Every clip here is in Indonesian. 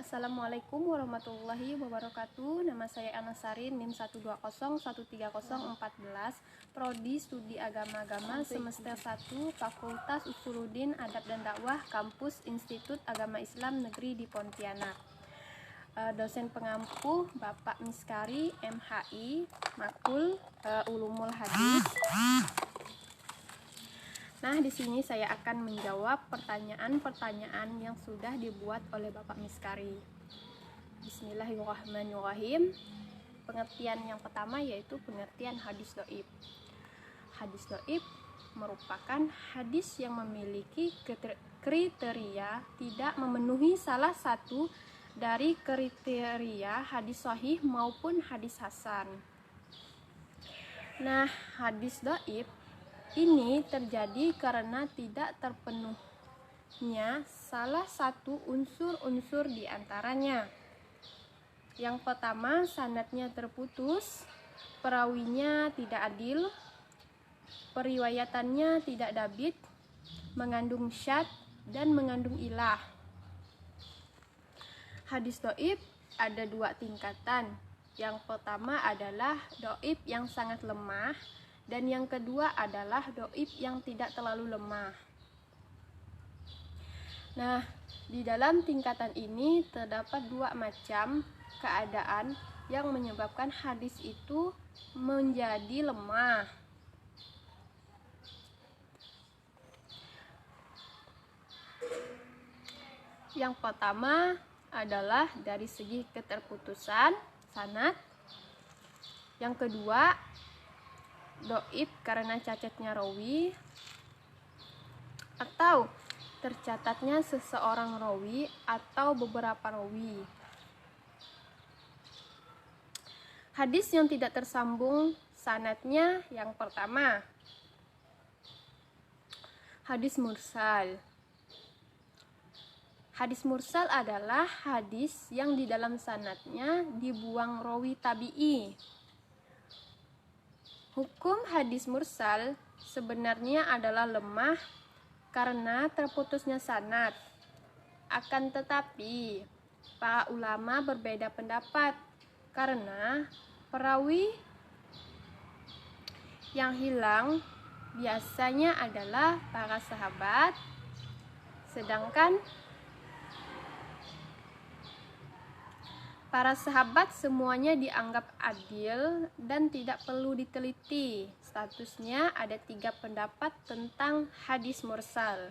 Assalamualaikum warahmatullahi wabarakatuh. Nama saya Anasarin, NIM 120130414, Prodi Studi Agama Semester 1, Fakultas Usuluddin Adab dan Dakwah, Kampus Institut Agama Islam Negeri di Pontianak. Dosen pengampu Bapak Miskari, MHI, Makul Ulumul Hadis. Nah, di sini saya akan menjawab pertanyaan-pertanyaan yang sudah dibuat oleh Bapak Miskari. Bismillahirrahmanirrahim. Pengertian yang pertama yaitu pengertian hadis dhaif. Hadis dhaif merupakan hadis yang memiliki kriteria tidak memenuhi salah satu dari kriteria hadis sahih maupun hadis hasan. Nah, hadis dhaif ini terjadi karena tidak terpenuhnya salah satu unsur-unsur di antaranya. Yang pertama, sanadnya terputus, perawinya tidak adil, periwayatannya tidak dabit, mengandung syadz dan mengandung ilah. Hadis dhaif ada dua tingkatan. Yang pertama adalah dhaif yang sangat lemah, dan yang kedua adalah dhaif yang tidak terlalu lemah. Nah, di dalam tingkatan ini terdapat dua macam keadaan yang menyebabkan hadis itu menjadi lemah. Yang pertama adalah dari segi keterputusan sanad. Yang kedua, dhaif karena cacatnya rawi atau tercatatnya seseorang rawi atau beberapa rawi. Hadis yang tidak tersambung sanadnya yang pertama, hadis mursal. Hadis mursal adalah hadis yang di dalam sanadnya dibuang rawi tabi'i. Hukum hadis mursal sebenarnya adalah lemah karena terputusnya sanad. Akan tetapi, para ulama berbeda pendapat karena perawi yang hilang biasanya adalah para sahabat, sedangkan para sahabat semuanya dianggap adil dan tidak perlu diteliti. Statusnya ada 3 pendapat tentang hadis mursal.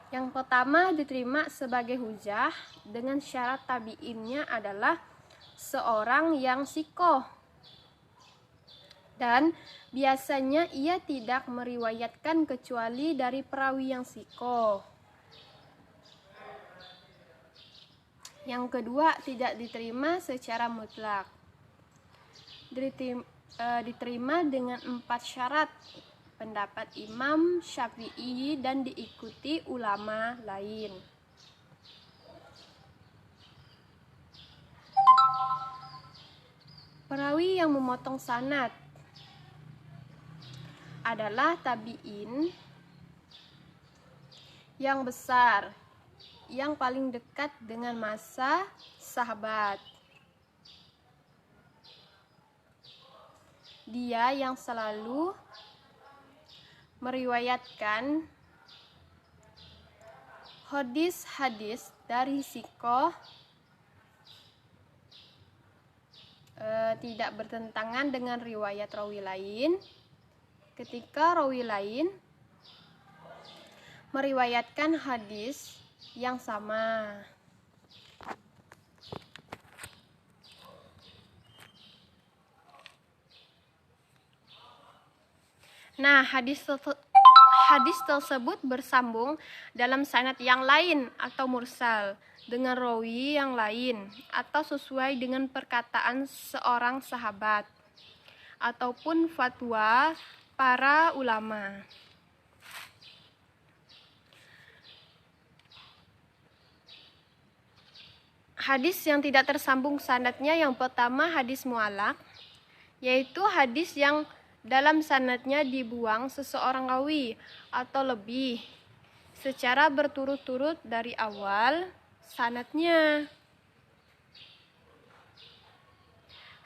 Yang pertama diterima sebagai hujah dengan syarat tabi'innya adalah seorang yang sikoh. Dan biasanya ia tidak meriwayatkan kecuali dari perawi yang sikoh. Yang kedua, tidak diterima secara mutlak. Diterima dengan 4 syarat pendapat Imam Syafi'i dan diikuti ulama lain. Perawi yang memotong sanad adalah tabi'in yang besar, yang paling dekat dengan masa sahabat. Dia yang selalu meriwayatkan hadis-hadis dari sikoh, tidak bertentangan dengan riwayat rawi lain. Ketika rawi lain meriwayatkan hadis yang sama. Nah, hadis tersebut bersambung dalam sanad yang lain atau mursal dengan rawi yang lain atau sesuai dengan perkataan seorang sahabat ataupun fatwa para ulama. Hadis yang tidak tersambung sanadnya yang pertama hadis mu'allaq, yaitu hadis yang dalam sanadnya dibuang seseorang rawi atau lebih, secara berturut-turut dari awal sanadnya.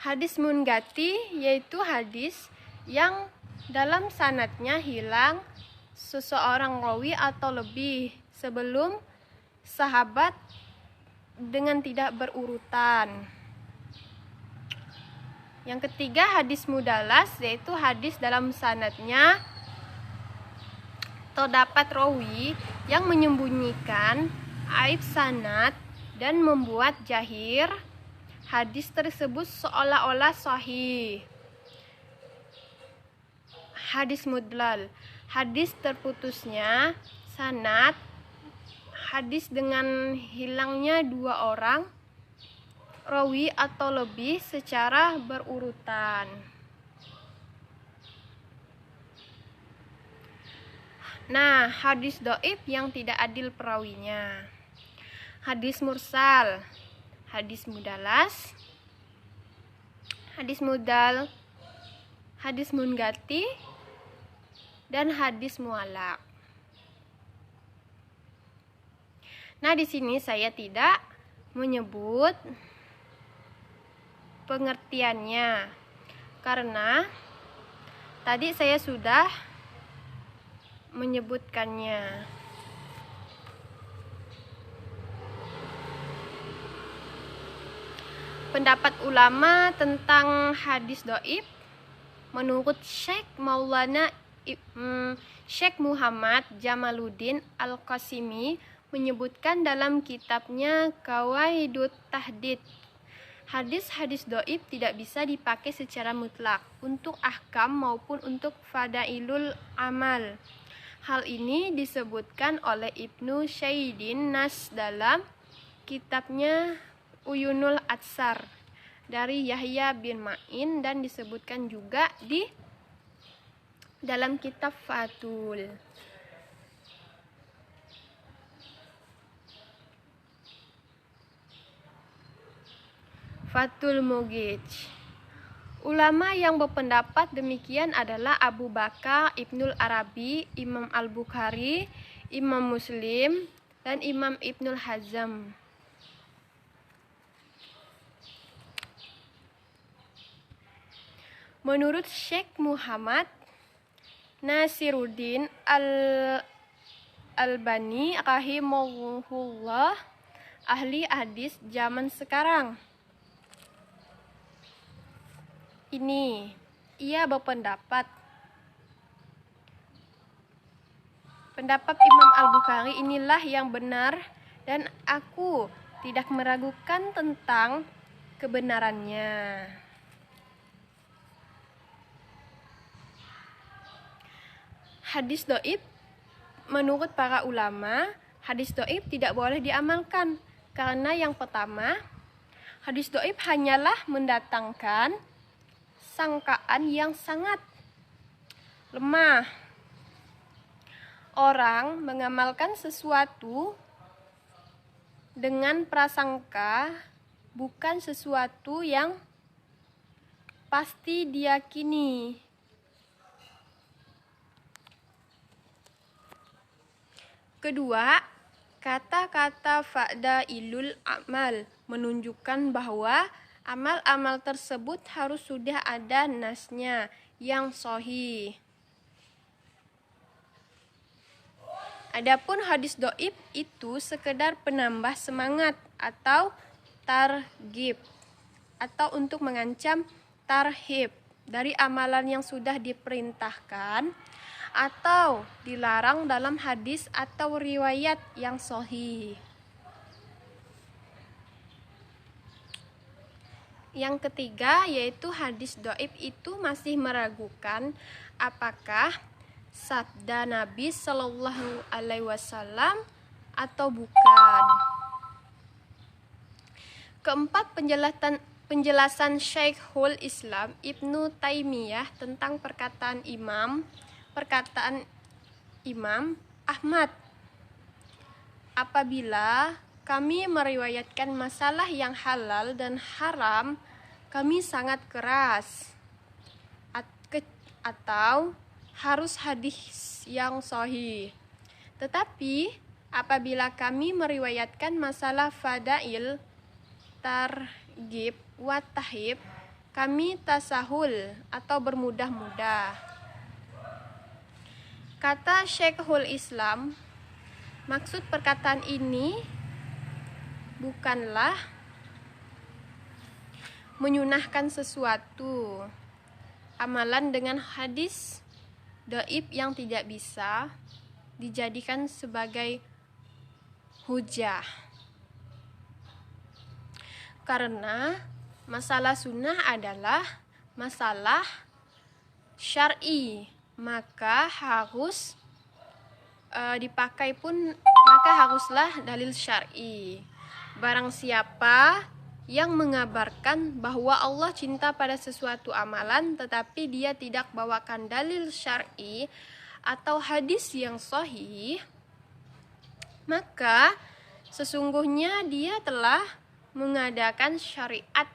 Hadis mungati yaitu hadis yang dalam sanadnya hilang seseorang rawi atau lebih sebelum sahabat dengan tidak berurutan. Yang ketiga, hadis mudalas yaitu hadis dalam sanadnya terdapat rawi yang menyembunyikan aib sanad dan membuat jahir hadis tersebut seolah-olah sahih. Hadis mudlal, hadis terputusnya sanad, hadis dengan hilangnya 2 orang rawi atau lebih secara berurutan. Nah, hadis dhaif yang tidak adil perawinya. Hadis mursal, hadis mudalas, hadis mudal, hadis mungati, dan hadis mu'allaq. Nah, di sini saya tidak menyebut pengertiannya karena tadi saya sudah menyebutkannya. Pendapat ulama tentang hadis dhaif menurut Syekh Maulana Syekh Muhammad Jamaluddin Al-Qasimi menyebutkan dalam kitabnya Qawaidut Tahdid, hadis-hadis dhaif tidak bisa dipakai secara mutlak untuk ahkam maupun untuk fadailul amal. Hal ini disebutkan oleh Ibnu Syaidin Nas dalam kitabnya Uyunul Atsar dari Yahya bin Ma'in dan disebutkan juga di dalam kitab Fatul. Fathul Mughith. Ulama yang berpendapat demikian adalah Abu Bakar Ibnul Arabi, Imam Al-Bukhari, Imam Muslim, dan Imam Ibnul Hazm. Menurut Syekh Muhammad Nasiruddin Al-Albani rahimahullah, ahli hadis zaman sekarang ini, ia berpendapat pendapat Imam Al-Bukhari inilah yang benar dan aku tidak meragukan tentang kebenarannya. Hadis dhaif menurut para ulama, hadis dhaif tidak boleh diamalkan karena yang pertama, hadis dhaif hanyalah mendatangkan sangkaan yang sangat lemah. Orang mengamalkan sesuatu dengan prasangka bukan sesuatu yang pasti diyakini. Kedua, kata-kata fa'dailul amal menunjukkan bahwa amal-amal tersebut harus sudah ada nasnya yang sahih. Adapun hadis dhaif itu sekedar penambah semangat atau targhib atau untuk mengancam tarhib dari amalan yang sudah diperintahkan atau dilarang dalam hadis atau riwayat yang sahih. Yang ketiga yaitu hadis dhaif itu masih meragukan apakah sabda Nabi Shallallahu Alaihi Wasallam atau bukan. Keempat, penjelasan Syekhul Islam Ibnu Taimiyah tentang perkataan Imam Ahmad. Apabila kami meriwayatkan masalah yang halal dan haram, kami sangat keras atau harus hadis yang sahih. Tetapi apabila kami meriwayatkan masalah fadail, targhib wa tahib, kami tasahul atau bermudah-mudah. Kata Syekhul Islam, maksud perkataan ini bukanlah menyunahkan sesuatu amalan dengan hadis dhaif yang tidak bisa dijadikan sebagai hujah. Karena masalah sunnah adalah masalah syar'i, maka harus maka haruslah dalil syar'i. Barang siapa yang mengabarkan bahwa Allah cinta pada sesuatu amalan tetapi dia tidak bawakan dalil syar'i atau hadis yang sahih, maka sesungguhnya dia telah mengadakan syariat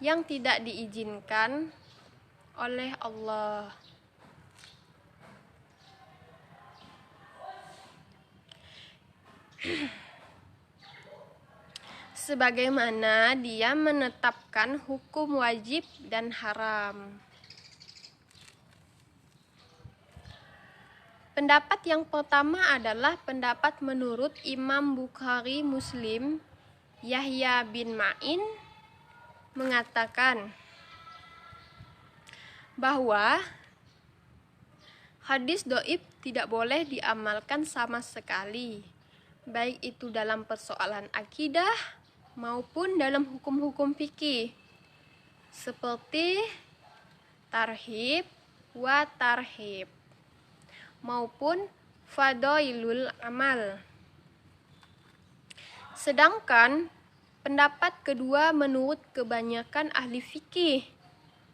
yang tidak diizinkan oleh Allah. Sebagaimana dia menetapkan hukum wajib dan haram. Pendapat yang pertama adalah pendapat menurut Imam Bukhari Muslim. Yahya bin Ma'in mengatakan bahwa hadis dhaif tidak boleh diamalkan sama sekali, baik itu dalam persoalan akidah maupun dalam hukum-hukum fikih seperti tarhib wa tarhib maupun fadailul amal. Sedangkan pendapat kedua menurut kebanyakan ahli fikih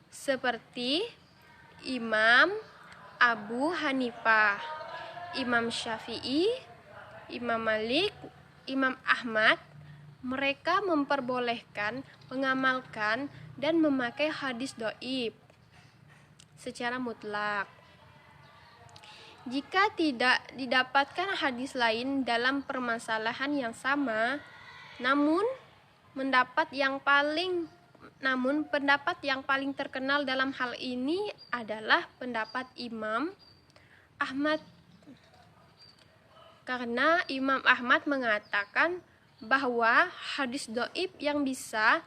seperti Imam Abu Hanifah, Imam Syafi'i, Imam Malik, Imam Ahmad, mereka memperbolehkan mengamalkan dan memakai hadis dhaif secara mutlak. Jika tidak didapatkan hadis lain dalam permasalahan yang sama, namun pendapat yang paling terkenal dalam hal ini adalah pendapat Imam Ahmad. Karena Imam Ahmad mengatakan bahwa hadis dhaif yang bisa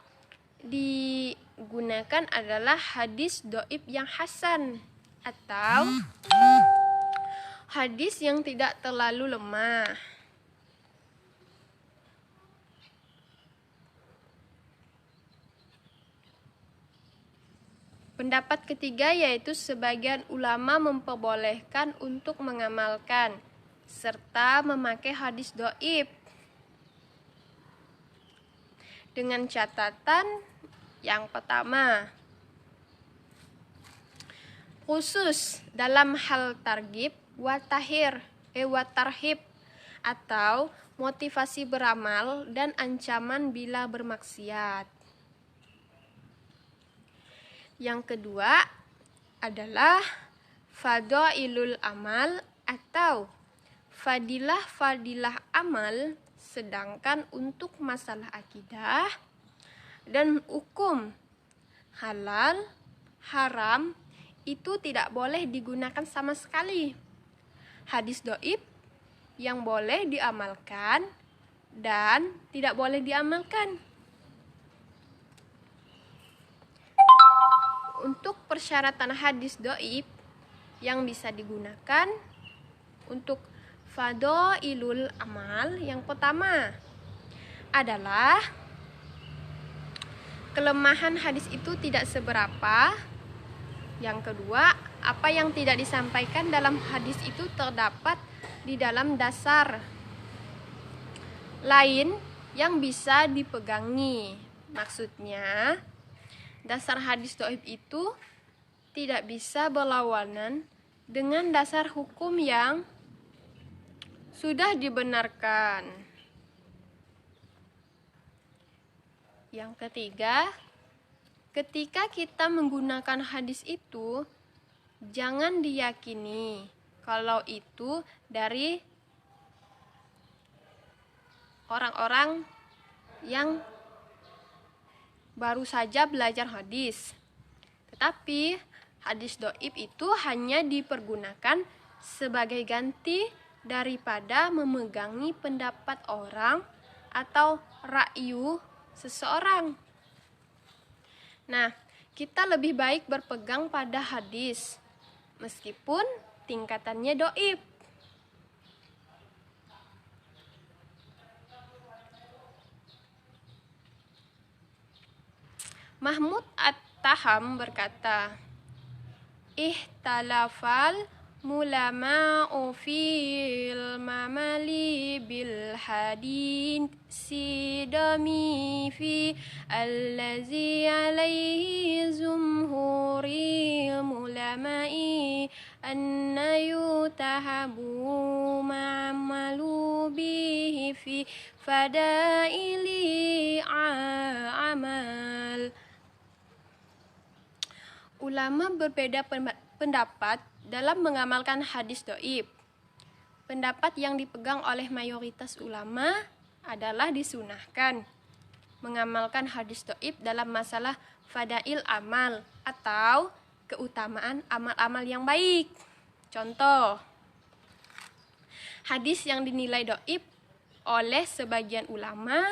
digunakan adalah hadis dhaif yang hasan atau hadis yang tidak terlalu lemah. Pendapat ketiga yaitu sebagian ulama memperbolehkan untuk mengamalkan serta memakai hadis dhaif dengan catatan yang pertama, khusus dalam hal targhib wa tarhib atau motivasi beramal dan ancaman bila bermaksiat. Yang kedua adalah fadailul amal atau fadilah amal, sedangkan untuk masalah akidah dan hukum halal, haram itu tidak boleh digunakan sama sekali. Hadis dhaif yang boleh diamalkan dan tidak boleh diamalkan. Untuk persyaratan hadis dhaif yang bisa digunakan untuk fadailul amal, yang pertama adalah kelemahan hadis itu tidak seberapa. Yang kedua, apa yang tidak disampaikan dalam hadis itu terdapat di dalam dasar lain yang bisa dipegangi. Maksudnya, dasar hadis dhaif itu tidak bisa berlawanan dengan dasar hukum yang sudah dibenarkan. Yang ketiga, ketika kita menggunakan hadis itu, jangan diyakini kalau itu dari orang-orang yang baru saja belajar hadis. Tetapi hadis doib itu hanya dipergunakan sebagai ganti daripada memegangi pendapat orang atau ra'yu seseorang. Nah, kita lebih baik berpegang pada hadis meskipun tingkatannya doib. Mahmud At-Taham berkata, ihtalafal mulama'u fil mamali bil hadisi dami fi allazi alaihi zumhuri mulama'i anna yutahabu ma'amalu bihi fi fadaili amal. Ulama berbeda pendapat dalam mengamalkan hadis doib. Pendapat yang dipegang oleh mayoritas ulama adalah disunahkan mengamalkan hadis doib dalam masalah fadail amal atau keutamaan amal-amal yang baik. Contoh, hadis yang dinilai doib oleh sebagian ulama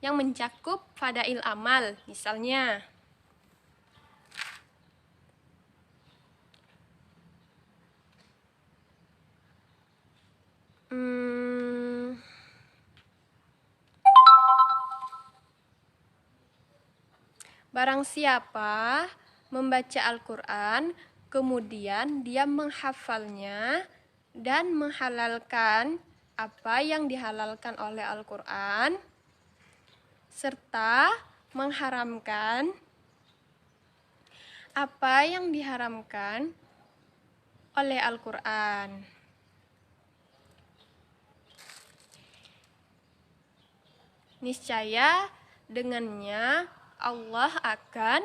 yang mencakup fadail amal, misalnya barang siapa membaca Al-Quran, kemudian dia menghafalnya dan menghalalkan apa yang dihalalkan oleh Al-Quran, serta mengharamkan apa yang diharamkan oleh Al-Quran. Niscaya dengannya Allah akan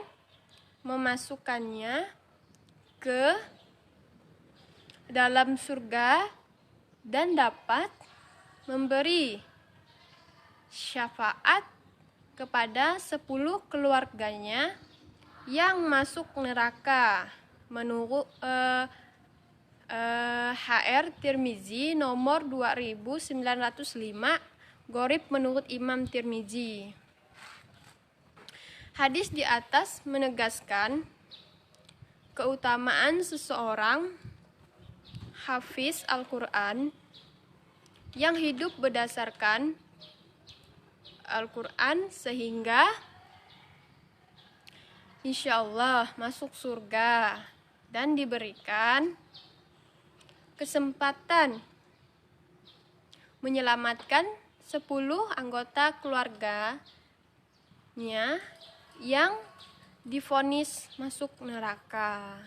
memasukkannya ke dalam surga dan dapat memberi syafaat kepada 10 keluarganya yang masuk neraka menurut HR Tirmizi nomor 2905, Gorib menurut Imam Tirmizi. Hadis di atas menegaskan keutamaan seseorang hafiz Al-Quran yang hidup berdasarkan Al-Quran sehingga insya Allah masuk surga dan diberikan kesempatan menyelamatkan 10 anggota keluarganya yang divonis masuk neraka.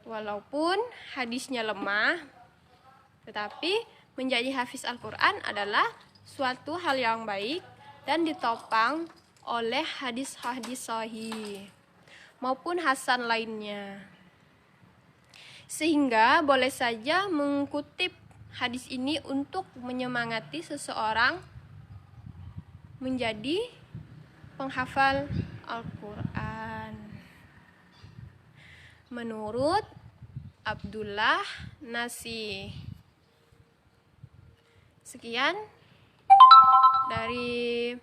Walaupun hadisnya lemah, tetapi menjadi hafiz Al-Quran adalah suatu hal yang baik dan ditopang oleh hadis-hadis sahih maupun hasan lainnya. Sehingga boleh saja mengutip hadis ini untuk menyemangati seseorang menjadi penghafal Al-Quran. Menurut Abdullah Nasih. Sekian dari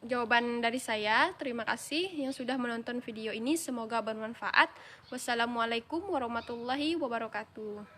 jawaban dari saya. Terima kasih yang sudah menonton video ini. Semoga bermanfaat. Wassalamualaikum warahmatullahi wabarakatuh.